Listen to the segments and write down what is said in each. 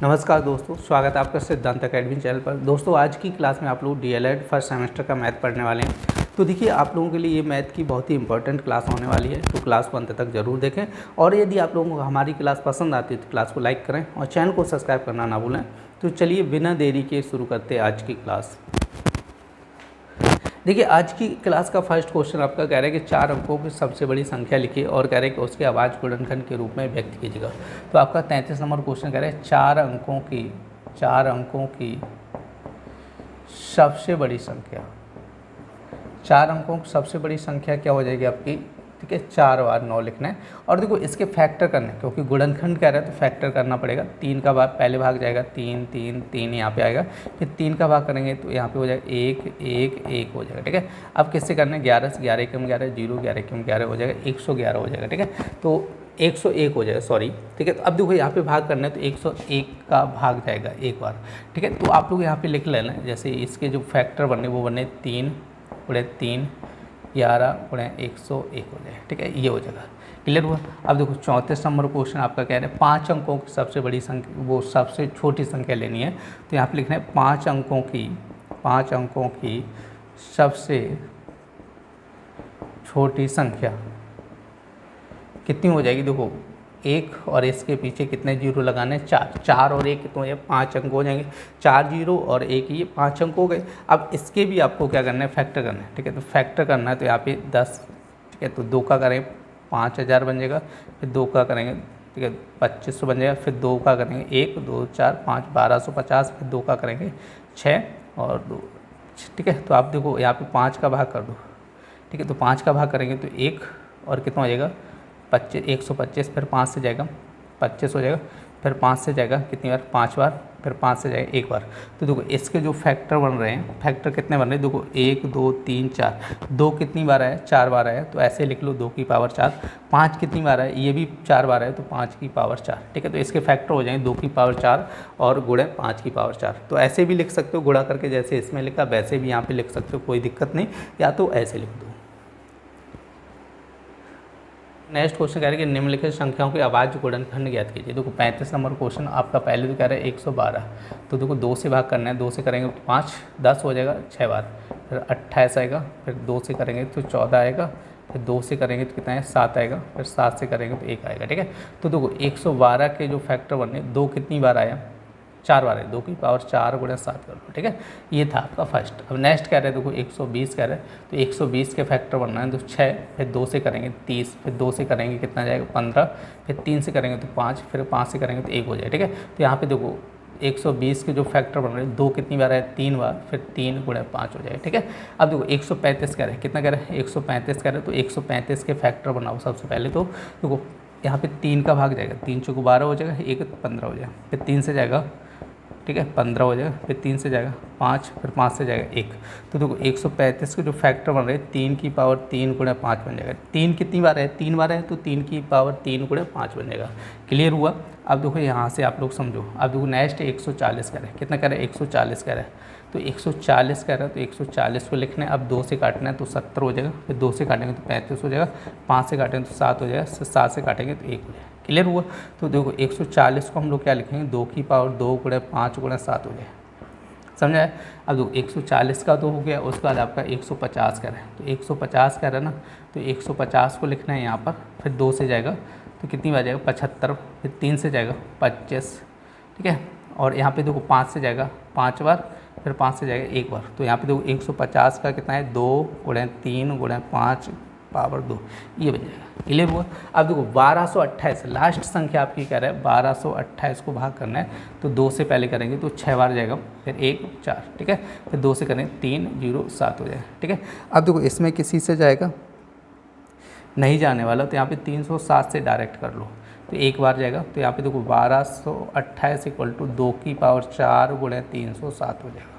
नमस्कार दोस्तों, स्वागत है आपका सिद्धांत अकेडमी चैनल पर। दोस्तों आज की क्लास में आप लोग डीएलएड फर्स्ट सेमेस्टर का मैथ पढ़ने वाले हैं। तो देखिए आप लोगों के लिए ये मैथ की बहुत ही इंपॉर्टेंट क्लास होने वाली है, तो क्लास को अंत तक जरूर देखें। और यदि आप लोगों को हमारी क्लास पसंद आती है तो क्लास को लाइक करें और चैनल को सब्सक्राइब करना ना भूलें। तो चलिए बिना देरी के शुरू करते हैं आज की क्लास। देखिए आज की क्लास का फर्स्ट क्वेश्चन आपका कह रहा है कि 4 अंकों की सबसे बड़ी संख्या लिखिए और कह रहे हैं कि उसके आवाज़ गुणनखंड के रूप में व्यक्त कीजिएगा। तो आपका 33 नंबर क्वेश्चन कह रहे हैं 4 अंकों की सबसे बड़ी संख्या। 4 अंकों की सबसे बड़ी संख्या क्या हो जाएगी आपकी? ठीक है, 4 बार 9 लिखना है। और देखो इसके फैक्टर करना है, क्योंकि गुणनखंड कह रहा है तो फैक्टर करना पड़ेगा। 3 का भाग पहले भाग जाएगा, 3 3 3 यहाँ पे आएगा। फिर 3 का भाग करेंगे तो यहाँ पे हो जाएगा 1 1 1 हो जाएगा। ठीक है, अब किससे करना है? 11 से 11 एकम 11 0 11 एकम 11 हो जाएगा, 111 हो जाएगा। ठीक है, तो 101 हो जाएगा, सॉरी। ठीक है, तो अब देखो यहाँ पे भाग करना है तो 101 का भाग जाएगा एक बार। ठीक है, तो आप लोग यहाँ पे लिख लेना, जैसे इसके जो फैक्टर बनने वो बने 3 × 3 11 × 101 हो जाए। ठीक है, ये हो जाएगा। क्लियर हुआ? अब देखो 34 नंबर क्वेश्चन आपका कह रहे हैं 5 अंकों की सबसे बड़ी संख्या, वो सबसे छोटी संख्या लेनी है। तो यहाँ पे लिखना है 5 अंकों की सबसे छोटी संख्या कितनी हो जाएगी? देखो 1 और इसके पीछे कितने जीरो लगाने? 4 और 1 कितने हो जाए? 5 अंक हो जाएंगे। 4 जीरो और 1 ये 5 अंक हो गए। अब इसके भी आपको क्या करना है? फैक्टर करना है। ठीक है, तो फैक्टर करना है तो यहाँ पे 10। ठीक है, तो 2 का करें 5000 बन जाएगा। फिर 2 का करेंगे, ठीक है, 2500 बन जाएगा। फिर 2 का करेंगे 1 2 4 5 1250। फिर 2 का करेंगे 6 और 2। ठीक है, तो आप देखो यहाँ पे 5 का भाग कर दो। ठीक है, तो 5 का भाग करेंगे तो 1 और कितना हो जाएगा? 125। फिर 5 से जाएगा 25 हो जाएगा। फिर 5 से जाएगा कितनी बार? 5 बार। फिर 5 से जाएगा 1 बार। तो देखो इसके जो फैक्टर बन रहे हैं, फैक्टर कितने बन रहे हैं? देखो 1 2 3 4। 2 कितनी बार आया? 4 बार आया, तो ऐसे लिख लो 2 की पावर 4। 5 कितनी बार आया? ये भी 4 बार आया, तो 5 की पावर 4। ठीक है, तो इसके फैक्टर हो जाएंगे 2 की पावर 4 और गुणे 5 की पावर 4। तो ऐसे भी लिख सकते हो गुणा करके, जैसे इसमें लिखा वैसे भी यहाँ पर लिख सकते हो, कोई दिक्कत नहीं। या तो ऐसे लिख दो। नेक्स्ट क्वेश्चन कह रहा है कि निम्नलिखित संख्याओं की अभाज्य गुणनखंड ज्ञात कीजिए। देखो 35 नंबर क्वेश्चन आपका पहले तो कह रहा है 112। तो देखो 2 से भाग करना है, 2 से करेंगे तो 5 10 हो जाएगा 6 बार। फिर 28 आएगा। फिर 2 से करेंगे तो 14 आएगा। फिर 2 से करेंगे तो कितना है? 7 आएगा। फिर 7 से करेंगे तो 1 आएगा। ठीक है, तो देखो 112 के जो फैक्टर बने, 2 कितनी बार आया? 4 बार है। 2 की पावर 4 × 7 कर लो। ठीक है, ये था आपका फर्स्ट। अब नेक्स्ट कह रहे हैं, देखो 120 कह रहे हैं, तो 120 के फैक्टर बनना है तो 6। फिर 2 से करेंगे 30। फिर 2 से करेंगे कितना जाएगा? 15। फिर 3 से करेंगे तो 5। फिर 5 से करेंगे तो 1 हो जाए। ठीक है, तो यहाँ पे देखो 120 के जो फैक्टर बन रहे हैं, 2 कितनी बार है? 3 बार। फिर 3 × 5 हो जाएगा। ठीक है, अब देखो 135 कह रहे हैं, कितना कह रहे हैं? 135 कह रहे हैं, तो 135 के फैक्टर बनाओ सबसे पहले। तो देखो यहाँ पे 3 का भाग जाएगा, 3 चौको 12 हो जाएगा, 1 15 हो जाएगा। फिर 3 से जाएगा, ठीक है, 15 हो जाएगा। फिर 3 से जाएगा 5। फिर 5 से जाएगा 1। तो देखो 135 के जो फैक्टर बन रहे हैं, 3 की पावर 3 × 5 बन जाएगा। 3 कितनी बार है? 3 बार है, तो 3 की पावर 3 × 5 बन जाएगा। क्लियर हुआ? अब देखो यहाँ से आप लोग समझो। अब देखो नेक्स्ट 140 कह रहे हैं, कितना कह रहे हैं? 140 कह रहे हैं, तो 140 कह रहे हैं, तो 140 को लिखना है। अब 2 से काटना है तो 70 हो जाएगा। फिर 2 से काटेंगे तो 35 हो जाएगा। 5 से काटेंगे तो 7 हो जाएगा। 7 से काटेंगे तो 1 हो जाएगा। क्लियर हुआ? तो देखो 140 को हम लोग क्या लिखेंगे? 2 की पावर 2 × 5 × 7 हो जाए। समझा है? अब देखो 140 का तो हो गया, उसके बाद आपका 150 कह रहे हैं, तो 150 कह रहे हैं ना, तो 150 को लिखना है यहाँ पर। फिर 2 से जाएगा तो कितनी बार जाएगा? 75। फिर 3 से जाएगा 25। ठीक है, और यहाँ पे देखो 5 से जाएगा 5 बार। फिर 5 से जाएगा 1 बार। तो यहाँ पे देखो 150 का कितना है? 2 × 3 × 5 पावर 2, ये बन जाएगा। क्लियर हुआ? अब देखो 1228 लास्ट संख्या आपकी कह रहा है, 1228 को भाग करना है। तो 2 से पहले करेंगे तो 6 बार जाएगा। फिर 1 4। ठीक है, फिर 2 से करेंगे 3 0 7 हो जाएगा। ठीक है, अब देखो इसमें किसी से जाएगा नहीं जाने वाला, तो यहाँ पे 307 से डायरेक्ट कर लो। तो 1 बार जाएगा। तो यहाँ पे देखो 1228 = 2 की पावर 4 × 307 हो जाएगा।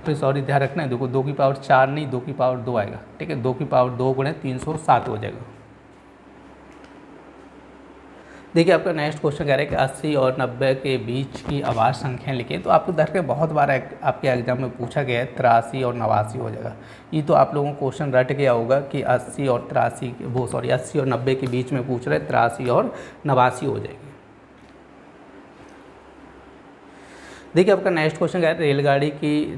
तो सॉरी ध्यान रखना है, देखो 2 की पावर 4 नहीं, 2 की पावर 2 आएगा। ठीक है, 2 की पावर 2 × 307 हो जाएगा। देखिए आपका नेक्स्ट क्वेश्चन कह रहा है कि 80 और 90 के बीच की अभाज्य संख्याएं लिखें। तो आपको दर के बहुत बार आपके एग्जाम में पूछा गया है, 83 और 89 हो जाएगा। ये तो आप लोगों को क्वेश्चन रट गया होगा कि 80 और 80 और 90 के बीच में पूछ रहे, 83 और 89 हो जाएगी। देखिए आपका नेक्स्ट क्वेश्चन क्या है,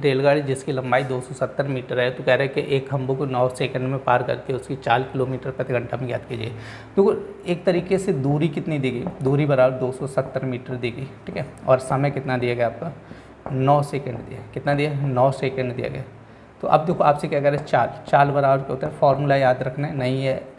रेलगाड़ी जिसकी लंबाई 270 मीटर है, तो कह रहे हैं कि एक खंभों को 9 सेकंड में पार करके उसकी 4 किलोमीटर प्रति घंटा में ज्ञात कीजिए। तो एक तरीके से दूरी कितनी दी गई, दूरी बराबर 270 मीटर दी गई, ठीक है, और समय कितना दिया गया आपका 9 सेकंड दिया, कितना दिया 9 सेकंड दिया गया। तो अब देखो आपसे क्या करें, चाल बराबर क्या होता है, फॉर्मूला याद रखना है,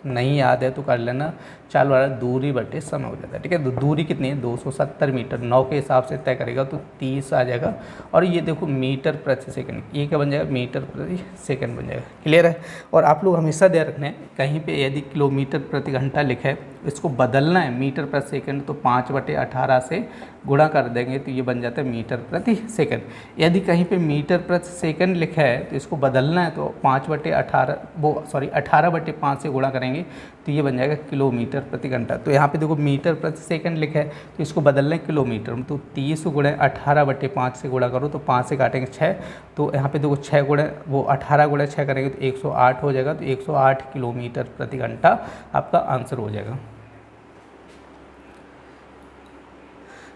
नहीं याद है तो कर लेना, चाल बराबर दूरी बटे समय हो जाता है, ठीक है। तो दूरी कितनी है 270 मीटर, 9 के हिसाब से तय करेगा तो 30 आ जाएगा, और ये देखो मीटर प्रति सेकंड, ये क्या बन जाएगा मीटर प्रति सेकंड बन जाएगा, क्लियर है। और आप लोग हमेशा ध्यान रखना है, कहीं पे यदि किलोमीटर प्रति घंटा लिखा है, इसको बदलना है मीटर प्रति सेकंड, तो 5/18 से गुणा कर देंगे तो ये बन जाता है मीटर प्रति सेकंड। यदि कहीं पे मीटर प्रति सेकंड लिखा है तो इसको बदलना है, तो 18/5 से गुणा करेंगे तो ये बन जाएगा किलोमीटर प्रति घंटा। तो यहाँ पे देखो मीटर प्रति सेकंड लिखा है तो इसको बदलना है किलोमीटर में, तो 30 गुणे 18/5 से गुणा करो तो 5 से काटेंगे 6, तो यहाँ पे देखो 18 गुणे 6 करेंगे तो 108 हो जाएगा, तो 108 किलोमीटर प्रति घंटा आपका आंसर हो जाएगा।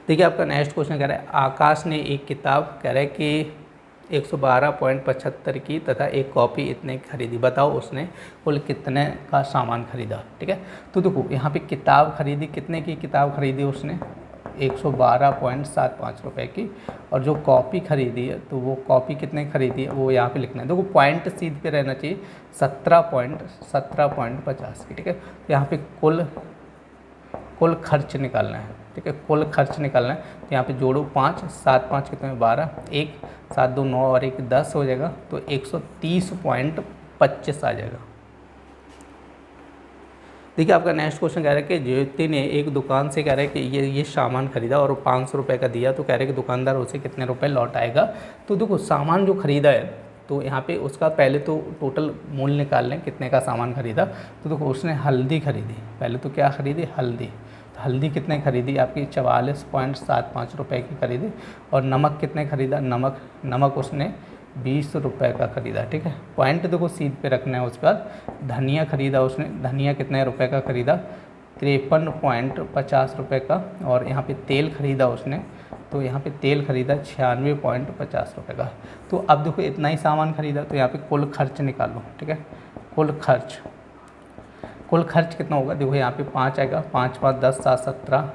देखिए आपका नेक्स्ट क्वेश्चन कह रहा है, आकाश ने एक किताब कह रहा है कि 112.75 की तथा एक कॉपी इतने की खरीदी, बताओ उसने कुल कितने का सामान खरीदा, ठीक है। तो देखो यहाँ पे किताब खरीदी, कितने की किताब खरीदी उसने 112.75 रुपये की, और जो कॉपी खरीदी है तो वो कॉपी कितने खरीदी है वो यहाँ पे लिखना है। देखो पॉइंट सीध पे रहना चाहिए 17.50 की, ठीक है। तो यहाँ पे कुल खर्च निकालना है, ठीक है, कुल खर्च निकालना है। तो यहाँ पे जोड़ो 5, 7 5 कितने में 12, 1 7 2 9 और 1 10 हो जाएगा, तो 130.25 आ जाएगा। देखिए आपका नेक्स्ट क्वेश्चन कह रहा है कि ज्योति ने एक दुकान से कह रहा है कि ये सामान खरीदा और 500 रुपये का दिया, तो कह रहे हैं कि दुकानदार उसे कितने रुपए लौटाएगा। तो देखो सामान जो खरीदा है तो यहाँ पे उसका पहले तो टोटल मूल्य निकाल लें कितने का सामान खरीदा। तो देखो उसने हल्दी खरीदी, पहले तो क्या खरीदी हल्दी, तो हल्दी कितने खरीदी आपकी 44.75 रुपये की खरीदी। और नमक कितने खरीदा, नमक उसने 20 रुपये का खरीदा, ठीक है। पॉइंट देखो सीध पे रखना है। उसके बाद धनिया खरीदा उसने, धनिया कितने रुपए का खरीदा 53.50 रुपये का। और यहाँ पे तेल खरीदा उसने, तो यहाँ पे तेल खरीदा 96.50 रुपये का। तो अब देखो इतना ही सामान खरीदा, तो यहाँ पे कुल खर्च निकालो, ठीक है। कुल खर्च कितना होगा, देखो यहाँ पे 5 आएगा, 5 5 10 7 17,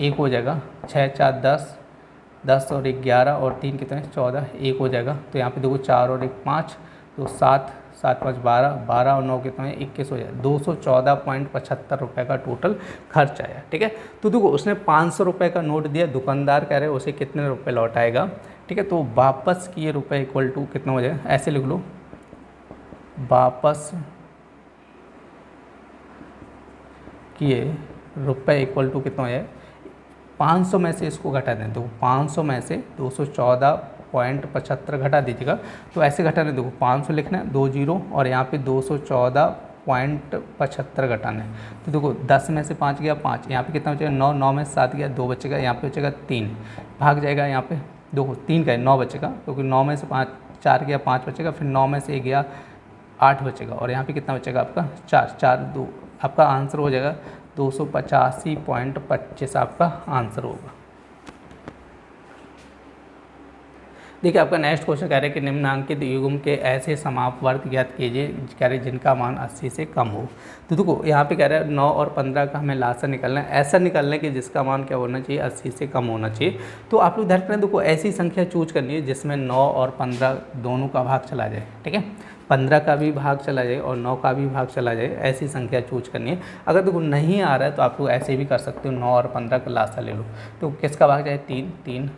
1 हो जाएगा, 6 4 10 10 और 1 11 और 3 कितने 14, 1 हो जाएगा। तो यहाँ पे देखो 4 और 1 5, तो 7 7 5 12 12 और 9 कितने 21 हो जाए, 214.75 रुपये का टोटल खर्च आया, ठीक है। तो देखो उसने 500 रुपये का नोट दिया, दुकानदार कह रहे हैं उसे कितने रुपए लौटाएगा, ठीक है। तो वापस किए रुपए इक्वल टू कितना हो जाए, ऐसे लिख लो, वापस किए रुपए इक्वल टू कितना हो जाए, 500 में से इसको घटा दें, तो 500 में से 214.75 घटा दीजिएगा। तो ऐसे घटाने, देखो 500 लिखना है 2 0 और यहाँ पे 214.75 घटाना है। तो देखो 10 में से 5 गया 5, यहाँ पे कितना बचेगा 9, 9 में से 7 गया 2 बचेगा, यहाँ पे बचेगा 3, भाग जाएगा यहाँ पे, देखो 3 का 9 बचेगा, क्योंकि 9 में से 5 4 गया 5 बचेगा, फिर 9 में से 1 गया 8 बचेगा, और यहाँ पे कितना बचेगा आपका 4 4 2, आपका आंसर हो जाएगा 285.25 आपका आंसर होगा। देखिए आपका नेक्स्ट क्वेश्चन कह रहे हैं कि निम्नांकित युग्म के ऐसे समाप वर्ग ज्ञात कीजिए, कह रहे जिनका मान 80 से कम हो। तो देखो यहाँ पे कह रहे हैं 9 और 15 का हमें लासा निकालना है, ऐसा निकालना है कि जिसका मान क्या होना चाहिए 80 से कम होना चाहिए। तो आप लोग ध्यान रखें, देखो ऐसी संख्या चूज करनी है जिसमें 9 और 15 दोनों का भाग चला जाए, ठीक है, 15 का भी भाग चला जाए और 9 का भी भाग चला जाए, ऐसी संख्या चूज करनी है। अगर देखो नहीं आ रहा है तो आप लोग ऐसे भी कर सकते हो, 9 और 15 का लासा ले लो, तो किसका भाग जाए 3 3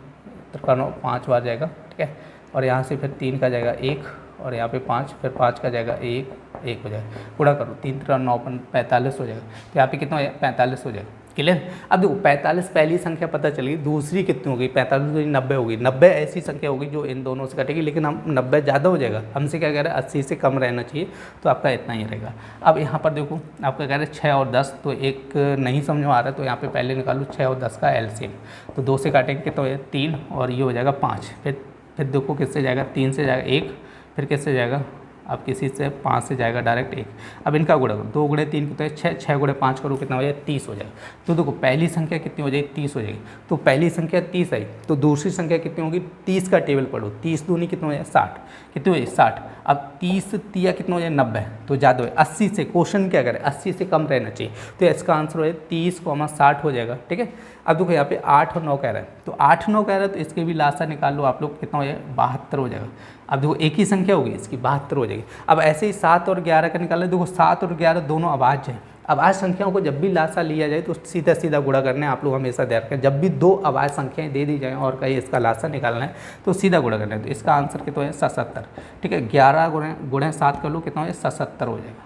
का 9 5 बार जाएगा, ठीक है। और यहाँ से फिर 3 का जाएगा 1 और यहाँ पे 5, फिर 5 का जाएगा 1 1 हो जाएगा, पूरा करो 3 3 9 45 हो जाएगा। तो यहाँ पे कितना हो जाएगा 45 हो जाएगा, क्लियर। अब देखो 45 पहली संख्या पता चली, दूसरी कितनी होगी 45 90 होगी, 90 ऐसी संख्या होगी जो इन दोनों से कटेगी, लेकिन हम 90 ज़्यादा हो जाएगा, हमसे क्या कह रहे हैं 80 से कम रहना चाहिए, तो आपका इतना ही रहेगा। अब यहाँ पर देखो आपका कह रहे हैं 6 और 10, तो एक नहीं समझ में आ रहा है, तो यहाँ पे पहले निकालो 6 और 10 का एलसीएम, तो 2 से काटेंगे कितना हो जाएगा 3 और ये हो जाएगा 5, फिर देखो किससे जाएगा 3 से जाएगा 1, फिर किससे जाएगा अब किसी से 5 से जाएगा डायरेक्ट 1। अब इनका गुणा करो, 2 गुणे 3 कितना है 6, 6 गुणे 5 करो कितना हो जाएगा 30 हो जाएगा। तो देखो पहली संख्या कितनी हो जाएगी 30 हो जाएगी। तो पहली संख्या 30 आई, तो दूसरी संख्या कितनी होगी 30 का टेबल पढ़ो, 30 दूनी कितना हो जाएगा 60, कितनी हो जाएगी 60। अब 30 तिया कितना हो जाएगा 90, तो ज़्यादा है 80 से, क्वेश्चन क्या करें 80 से कम रहना चाहिए। तो इसका आंसर हो जाएगा 30,60 हो जाएगा। ठीक है, अब देखो यहाँ पे 8 और 9 कह रहा है, तो 8 9 कह रहा है तो इसके भी लासा निकाल लो आप लोग, कितना हो जाएगा 72 हो जाएगा। अब देखो एक ही संख्या होगी इसकी 72 हो जाएगी। अब ऐसे ही 7 और 11 का निकाल लो, देखो 7 और 11 दोनों अभाज्य हैं। अभाज्य संख्याओं को जब भी लासा लिया जाए तो सीधा सीधा गुणा करना है, आप लोग हमेशा ध्यान रखें। जब भी 2 अभाज्य संख्याएं दे दी जाएँ और कहीं इसका लासा निकालना है तो सीधा गुणा करना है। तो इसका आंसर कितना है 77। ठीक है, 11 गुणे 7 कर लो, कितना हो जाएगा 77 हो जाएगा।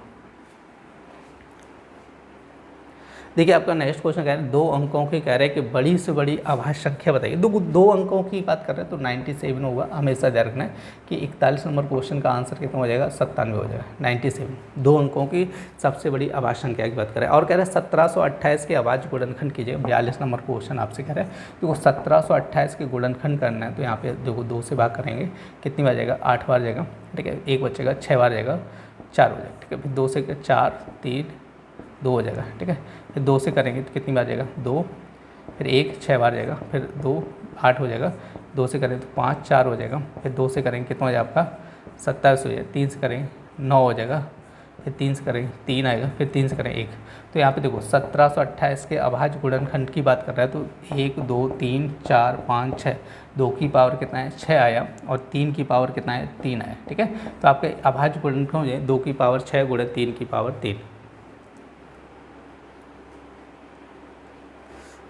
देखिए आपका नेक्स्ट क्वेश्चन कह रहे हैं 2 अंकों की, कह रहे हैं कि बड़ी से बड़ी अभाज्य संख्या बताइए। 2 अंकों की बात कर रहे हैं तो 97 होगा, हमेशा ध्यान रखना है कि 41 नंबर क्वेश्चन का आंसर कितना हो जाएगा 97 हो जाएगा। 97 2 अंकों की सबसे बड़ी अभाज्य संख्या की बात करें। और कह रहे हैं 1728 के अभाज्य गुणनखंड कीजिए। 42 नंबर क्वेश्चन आपसे कह रहे हैं देखो 1728 के गुणनखंड करना है, तो यहाँ पे देखो 2 से भाग करेंगे, कितनी बार जाएगा 8 बार जाएगा। ठीक है, 1 बचेगा, 6 बार जाएगा, 4 हो जाएगा। ठीक है, फिर 2 से 4 3 2 हो जाएगा। ठीक है, फिर 2 से करेंगे तो कितनी बार जाएगा 2, फिर 1 6 बार जाएगा, फिर 2 8 हो जाएगा, 2 से करेंगे तो 5 4 हो जाएगा, फिर 2 से करेंगे कितना हो जाएगा आपका 27 हो जाएगा, 3 से करेंगे 9 हो जाएगा, फिर 3 से करेंगे 3 आएगा, फिर 3 से करेंगे 1। तो यहाँ पे देखो 1728 के अभाज्य गुणनखंड की बात कर रहा है तो 1 2 3 4 5 6, 2 की पावर कितना है 6 आया और 3 की पावर कितना है 3 आया। ठीक है, तो आपके अभाज्य गुणनखंड हो जाए 2 की पावर 6 गुणे 3 की पावर 3।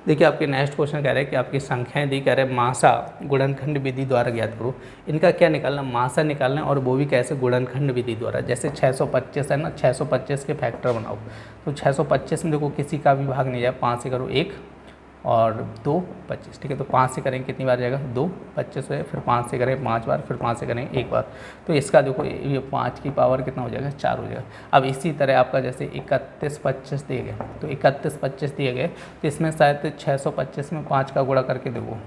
देखिए आपके नेक्स्ट क्वेश्चन कह रहे हैं कि आपकी संख्याएं दी, कह रहे हैं मासा गुणनखंड विधि द्वारा ज्ञात करो। इनका क्या निकालना, मासा निकालना है, और वो भी कैसे गुणनखंड विधि द्वारा। जैसे 625 है ना, 625 के फैक्टर बनाओ। तो 625 में देखो किसी का भी भाग नहीं जाए, 5 से करो 1 और 2 25। ठीक है, तो 5 से करेंगे कितनी बार जाएगा 2 25 है, फिर 5 से करेंगे 5 बार, फिर 5 से करेंगे 1 बार। तो इसका देखो ये 5 की पावर कितना हो जाएगा 4 हो जाएगा। अब इसी तरह आपका जैसे 31 25 दिए गए, तो 31 25 दिए गए, तो इसमें शायद 625 में 5 का गुणा करके देखो,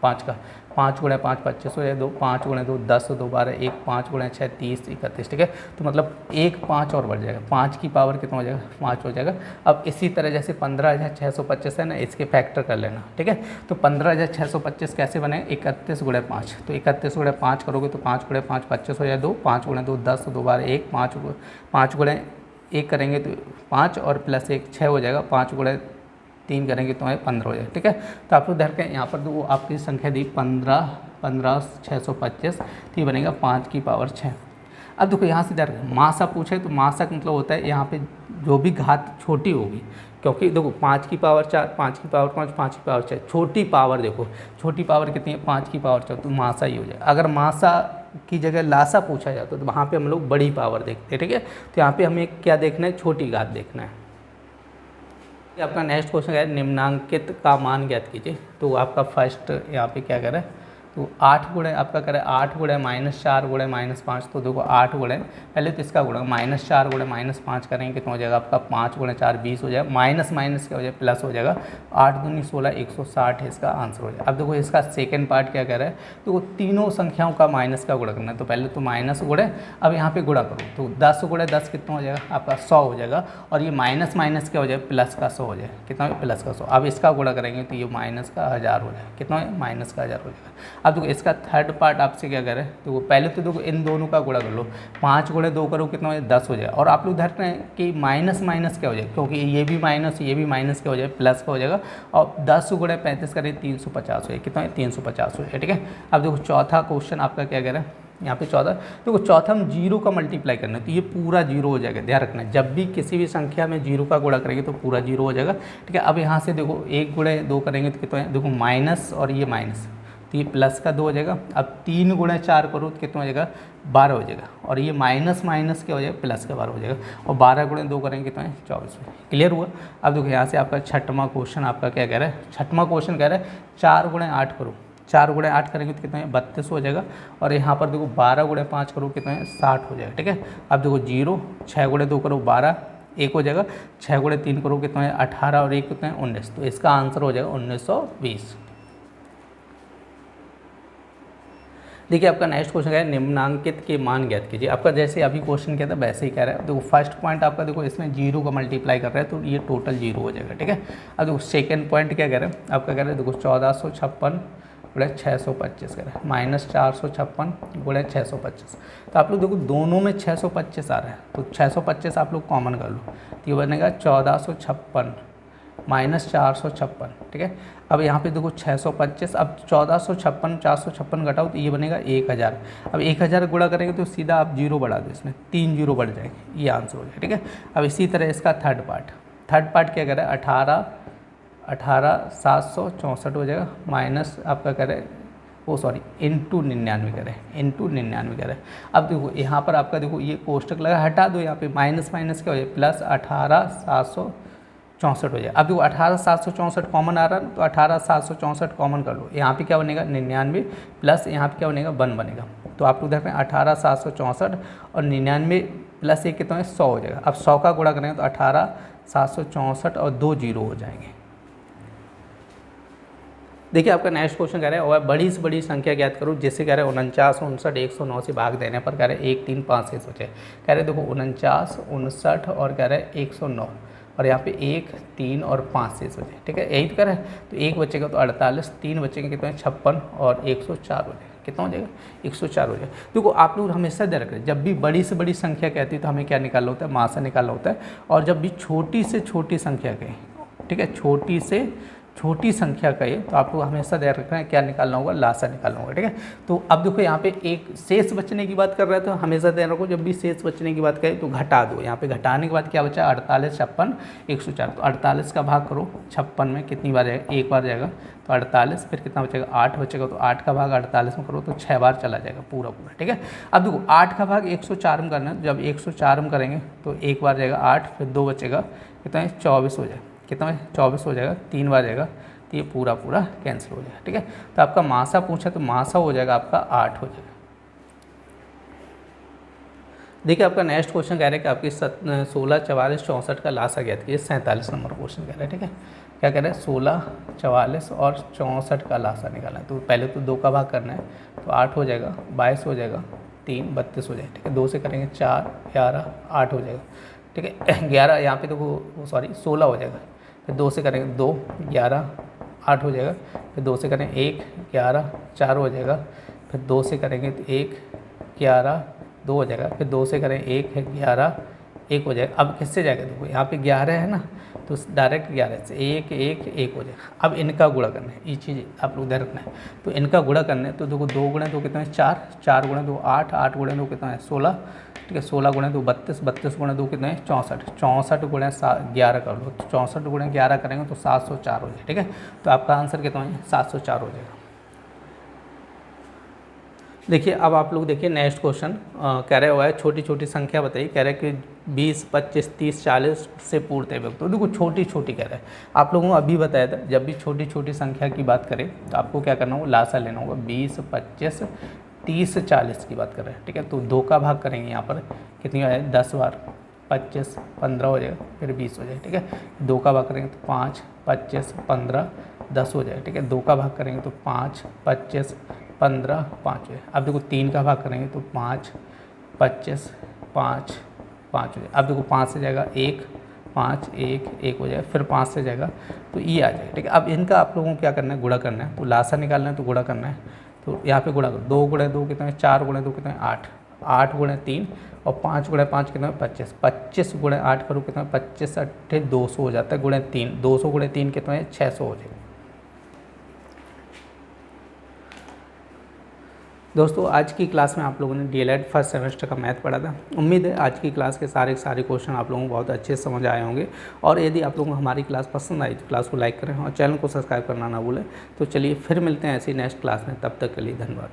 5 का 5 गुणे 5 25 हो जाए, 2 5 गुणे 2 10, 2 12 1 5 गुणे 6 30 31। ठीक है, तो मतलब 1 5 और बढ़ जाएगा, 5 की पावर कितना हो जाएगा 5 हो जाएगा। अब इसी तरह जैसे 15,625 है ना, इसके फैक्टर कर लेना। ठीक है, तो 15,625 कैसे बने 31 गुणे 5, तो 31 गुणे 5 करोगे तो 5 गुणे 5 25 हो जाए, 2 5 गुणे 2 10, 2 12 1 5 गुणे 1 करेंगे तो 5 और प्लस 1 6 हो जाएगा, 5 गुणे 3 करेंगे तो 15 हो जाएगा। ठीक है, तो आप लोग ध्यान रखें यहाँ पर वो आपकी संख्या दी 15,625, तो ये बनेगा 5 की पावर 6। अब देखो यहाँ से ध्यान रखें, मासा पूछे तो मासा का मतलब होता है यहाँ पे जो भी घात छोटी होगी, क्योंकि देखो 5 की पावर 4 5 की पावर 5 5 की पावर 6, छोटी पावर देखो छोटी पावर कितनी है 5 की पावर 4, तो मासा ही हो जाए। अगर मासा की जगह लासा पूछा जाता तो वहाँ पे हम लोग बड़ी पावर देखते हैं। ठीक है, तो यहाँ पे हमें क्या देखना है, छोटी घात देखना है। आपका नेक्स्ट क्वेश्चन है निम्नांकित का मान ज्ञात कीजिए। तो आपका फर्स्ट यहाँ पे क्या कर रहा है, तो 8 गुणे आपका करें 8 गुणे -4 गुणे -5, तो देखो 8 गुणे पहले तो इसका गुणा -4 गुणे -5 करेंगे कितना हो जाएगा आपका 5 गुणे 4 20 हो जाएगा, माइनस माइनस क्या हो जाएगा प्लस हो जाएगा, 8 दूनी 16 160 है इसका आंसर हो जाएगा। अब देखो इसका सेकंड पार्ट क्या कह रहा है, तो तीनों संख्याओं का माइनस का गुणा करना है। तो पहले तो माइनस गुणे, अब यहाँ पे गुणा करो तो 10 गुणे 10 कितना हो जाएगा आपका 100 हो जाएगा, और ये माइनस माइनस क्या हो जाएगा प्लस का 100 हो जाएगा, कितना प्लस का 100। अब इसका गुणा करेंगे तो ये माइनस का 1000 हो जाएगा, कितना है माइनस का 1000 हो जाएगा। अब देखो इसका थर्ड पार्ट आपसे क्या करें, तो पहले तो देखो इन दोनों का गुणा कर लो, 5 गुणे 2 करो कितना हो जाए 10 हो जाए, और आप लोग ध्यान रखें कि माइनस माइनस क्या हो जाए, क्योंकि ये भी माइनस क्या हो जाए प्लस का हो जाएगा, और 10 गुणे 35 करें 350 हो जाए, कितना है 350 हो जाए। ठीक है, अब देखो चौथा क्वेश्चन आपका क्या कह रहा है, यहाँ पे चौथा देखो चौथा हम जीरो का मल्टीप्लाई करना है, तो ये पूरा जीरो हो जाएगा। ध्यान रखना है जब भी किसी भी संख्या में जीरो का गुणा करेंगे तो पूरा जीरो हो जाएगा। ठीक है, अब यहाँ से देखो 1 गुणे 2 करेंगे तो कितना है, देखो माइनस और ये माइनस, तो ये प्लस का 2 हो जाएगा। अब 3 गुणे 4 करो तो कितना हो जाएगा 12 हो जाएगा, और ये माइनस माइनस क्या हो जाएगा प्लस का 12 हो जाएगा, और 12 गुणे 2 करेंगे कितना है 24। क्लियर हुआ। अब देखो यहाँ से आपका छठवां क्वेश्चन आपका क्या कह रहा है, छठवां क्वेश्चन कह रहा है 4 गुणे 8 करो, 4 गुणे 8 करेंगे तो कितना है 32 हो जाएगा, और यहाँ पर देखो 12 गुणे 5 करो कितना है 60 हो जाएगा। ठीक है, अब देखो 0 6 गुणे 2 करो 12 1 हो जाएगा, 6 गुणे 3 करो कितना है 18 और 1 कितना है 19, तो इसका आंसर हो जाएगा 1920। देखिए आपका नेक्स्ट क्वेश्चन है निम्नांकित के मान ज्ञात कीजिए। आपका जैसे अभी क्वेश्चन किया था वैसे ही कह रहा है। देखो फर्स्ट पॉइंट आपका देखो इसमें 0 का मल्टीप्लाई कर रहा है तो ये टोटल 0 हो जाएगा, ठीक है। अब देखो सेकंड पॉइंट क्या कह रहे हैं, आपका कह रहे हैं देखो 1456 गुणे 625 कह रहे हैं माइनस 456 गुणे 625। तो आप लोग देखो दोनों में 625 आ रहा है तो 625 आप लोग कॉमन कर लो तो ये बनेगा 1456 माइनस 456, ठीक है। अब यहाँ पे देखो 625, अब 1456 456 घटाओ तो ये बनेगा 1000। अब 1000 गुणा करेंगे तो सीधा आप 0 बढ़ा दो, इसमें 3 0 बढ़ जाएंगे, ये आंसर हो जाएगा, ठीक है। अब इसी तरह इसका थर्ड पार्ट क्या कह रहा है 18,764 हो जाएगा माइनस आपका कह रहे हैं वो सॉरी इंटू 99 कह रहे हैं, इंटू 99 कह रहे हैं। अब देखो यहाँ पर आपका देखो ये कोष्टक लगा, हटा दो, यहाँ पे माइनस माइनस क्या हो जाए प्लस 18,764 हो जाए। अब देखो 18,764 कॉमन आ रहा है तो 18,764 कॉमन कर लो, यहाँ पे क्या बनेगा 99 प्लस यहाँ पे क्या बनेगा 1 बनेगा। तो आप लोग देख रहे हैं 18,764 और 99 प्लस 1 कितना है 100 हो जाएगा। अब 100 का गुणा करेंगे तो 18,764 और 2 0 हो जाएंगे। देखिए आपका नेक्स्ट क्वेश्चन कह रहा है और बड़ी से बड़ी संख्या ज्ञात करो, जैसे कह रहे हैं 49 59 109 से भाग देने पर कह रहे हैं 1 3 5 6 सोचे। कह रहे हैं देखो 49 59 और कह रहे हैं 109 और यहाँ पे 1 3 और 5 से सोचे, ठीक है। यही तो कह रहे हैं तो 1 बचेगा तो 48, 3 बचेंगे कितना 56 और 104 हो जाएगा, कितना हो जाएगा 104 हो जाएगा। देखो आप लोग हमेशा ध्यान रखें जब भी बड़ी से बड़ी संख्या कहती है तो हमें क्या निकालना होता है मासा निकालना होता है, और जब भी छोटी से छोटी संख्या कहें, ठीक है, छोटी से छोटी संख्या का है तो आपको हमेशा ध्यान रखना है क्या निकालना होगा लासा निकालना होगा, ठीक है। तो अब देखो यहाँ पे एक शेष बचने की बात कर रहे हैं तो हमेशा ध्यान रखो जब भी शेष बचने की बात करें तो घटा दो। यहाँ पे घटाने के बाद क्या बचा 48 56 104, तो 48 का भाग करो 56 में कितनी बार जाएगा, एक बार जाएगा तो 48, फिर कितना बचेगा 8 बचेगा तो 8 का भाग 48 में करो तो 6 बार चला जाएगा पूरा, ठीक है। अब देखो 8 का भाग 104 में करना है, जब 104 में करेंगे तो एक बार जाएगा 8, फिर 2 बचेगा कितना है 24 हो जाएगा, कितना है 24 हो जाएगा, 3 बार जाएगा तो ये पूरा कैंसिल हो जाएगा, ठीक है। तो आपका मासा पूछा तो मासा हो जाएगा आपका 8 हो जाएगा। देखिए आपका नेक्स्ट क्वेश्चन कह रहा है कि आपकी 16 44 64 का लासा ज्ञात कीजिए। 47 नंबर क्वेश्चन कह रहा है, ठीक है। क्या कह रहा है 16 44 और 64 का लासा निकालना है। तो पहले तो 2 का भाग करना है तो 8 हो जाएगा, 22 हो जाएगा, 3 32 हो जाएगा, ठीक है। 2 से करेंगे 4 11 8 हो जाएगा, ठीक है। 11 यहाँ पे देखो सॉरी 16 हो जाएगा, फिर 2 से करेंगे 2 11 8 हो जाएगा, फिर 2 से करें 1 11 4 हो जाएगा, फिर 2 से करेंगे तो 1 11 2 हो जाएगा, फिर 2 से करें 1 11 1 हो जाएगा। अब किससे जाएगा देखो यहाँ पे 11 है ना तो डायरेक्ट 11 से 1 1 1 हो जाएगा। अब इनका गुणा करना है, ये चीज़ आप लोग ध्यान रखना है। तो इनका गुणा करना है तो देखो 2 गुणे 2 कितना है 4, 4 गुणे 2 8, 8 गुणे 2 कितना है 16, ठीक है। 16 गुणे 2 32, 32 गुणे 2 कितना है 64, 64 गुणे 11 कर लो तो 64 गुणे 11 करेंगे तो 704 हो जाएगा, ठीक है। तो आपका आंसर कितना है 704 हो जाएगा। देखिए अब आप लोग देखिए नेक्स्ट क्वेश्चन कह रहे हुआ है छोटी छोटी संख्या बताइए। कह रहे हैं कि 20 25 30 40 से पूर्णतः व्यक्त। तो देखो छोटी छोटी कह रहे हैं, आप लोगों को अभी बताया था जब भी छोटी छोटी संख्या की बात करें तो आपको क्या करना होगा लासा लेना होगा। 20 25 30 40 की बात कर रहे हैं, ठीक है। तो 2 का भाग करेंगे यहाँ पर कितनी हो जाए 10 बार 25 15 हो जाएगा, फिर 20 हो जाएगा, ठीक है। 2 का भाग करेंगे तो 5 25 15 10 हो जाएगा, ठीक है। 2 का भाग करेंगे तो 5 25 15 5 हो जाएगा। अब देखो 3 का भाग करेंगे तो 5 25 5 5 हो जाएगा। अब देखो 5 से जाएगा 1 5 1 1 हो जाएगा, फिर 5 से जाएगा तो ये आ जाएगा, ठीक है। अब इनका आप लोगों को क्या करना है गुणा करना है। तो लासा निकालना है तो गुणा करना है, तो यहाँ पे गुणा करो 2 गुणे 2 कितना है 4 गुणे 2 कितना है 8, 8 गुणे 3 और 5 गुणे 5 कितना है 25, 25 गुणे 8 करो कितना है 25 8 200 हो जाता है, गुणे 3 200 गुणे 3 कितना है 600 हो जाएगा। दोस्तों आज की क्लास में आप लोगों ने डीएलएड फर्स्ट सेमेस्टर का मैथ पढ़ा था। उम्मीद है आज की क्लास के सारे क्वेश्चन आप लोगों को बहुत अच्छे से समझ आए होंगे। और यदि आप लोगों को हमारी क्लास पसंद आई तो क्लास को लाइक करें और चैनल को सब्सक्राइब करना ना भूलें। तो चलिए फिर मिलते हैं ऐसी नेक्स्ट क्लास में, तब तक के लिए धन्यवाद।